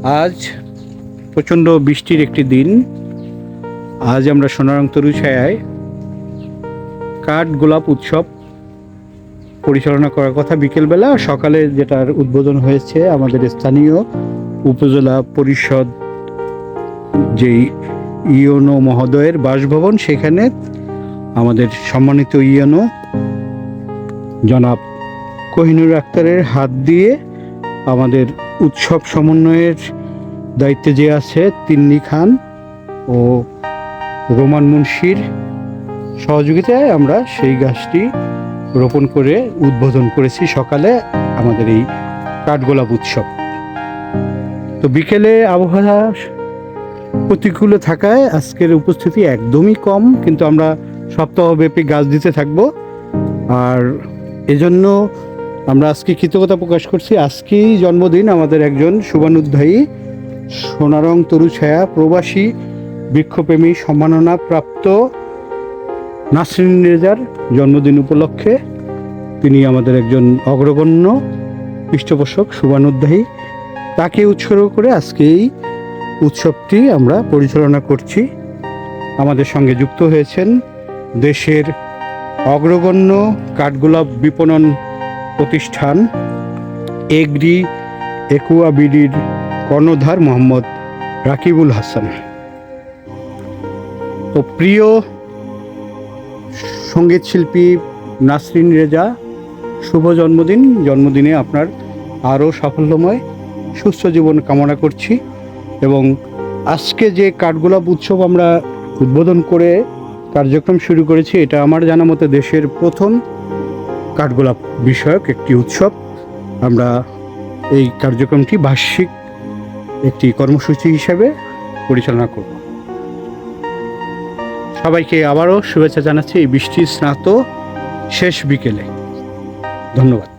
আজ প্রচণ্ড বৃষ্টির একটি দিন। আজ আমরা সোনারং তরুছায়ায় কাঠ গোলাপ উৎসব পরিচালনা করার কথা বিকেলবেলা। সকালে যেটার উদ্বোধন হয়েছে আমাদের স্থানীয় উপজেলা পরিষদ যেই ইউনো মহোদয়ের বাসভবন, সেখানে আমাদের সম্মানিত ইউনো জনাব কোহিনুর আক্তারের হাত দিয়ে আমাদের উৎসব সমন্বয়ের দায়িত্বে যে আছে তিন্নি খান ও রোমান মুন্সির সহযোগিতায় আমরা সেই গাছটি রোপণ করে উদ্বোধন করেছি সকালে আমাদের এই কাঠগোলাপ উৎসব। তো বিকেলে আবহাওয়া প্রতিকূলে থাকায় আজকের উপস্থিতি একদমই কম, কিন্তু আমরা সপ্তাহব্যাপী গাছ দিতে থাকব। আর এজন্য আমরা আজকে কৃতজ্ঞতা প্রকাশ করছি। আজকেই জন্মদিন আমাদের একজন শুভানুধ্যায়ী সোনারং তরুছায়া প্রবাসী বৃক্ষপ্রেমী সম্মাননা প্রাপ্ত নাসরিন রেজার জন্মদিন উপলক্ষে তিনি আমাদের একজন অগ্রগণ্য পৃষ্ঠপোষক শুভানুধ্যায়ী, তাকে উৎসর্গ করে আজকে এই উৎসবটি আমরা পরিচালনা করছি। আমাদের সঙ্গে যুক্ত হয়েছেন দেশের অগ্রগণ্য কাঠগোলাপ বিপণন প্রতিষ্ঠান এগ্রি একুয়া বিডির কর্ণধার মোহাম্মদ রাকিবুল হাসান। তো প্রিয় সঙ্গীত শিল্পী নাসরিন রেজা, শুভ জন্মদিন। জন্মদিনে আপনার আরও সাফল্যময় সুস্থ জীবন কামনা করছি। এবং আজকে যে কাঠগোলাপ উৎসব আমরা উদ্বোধন করে কার্যক্রম শুরু করেছি, এটা আমার জানা মতে দেশের প্রথম কাঠগোলাপ বিষয়ক একটি উৎসব। আমরা এই কার্যক্রমটি বার্ষিক একটি কর্মসূচি হিসেবে পরিচালনা করব। সবাইকে আবারও শুভেচ্ছা জানাচ্ছি এই বৃষ্টি স্নাত শেষ বিকেলে। ধন্যবাদ।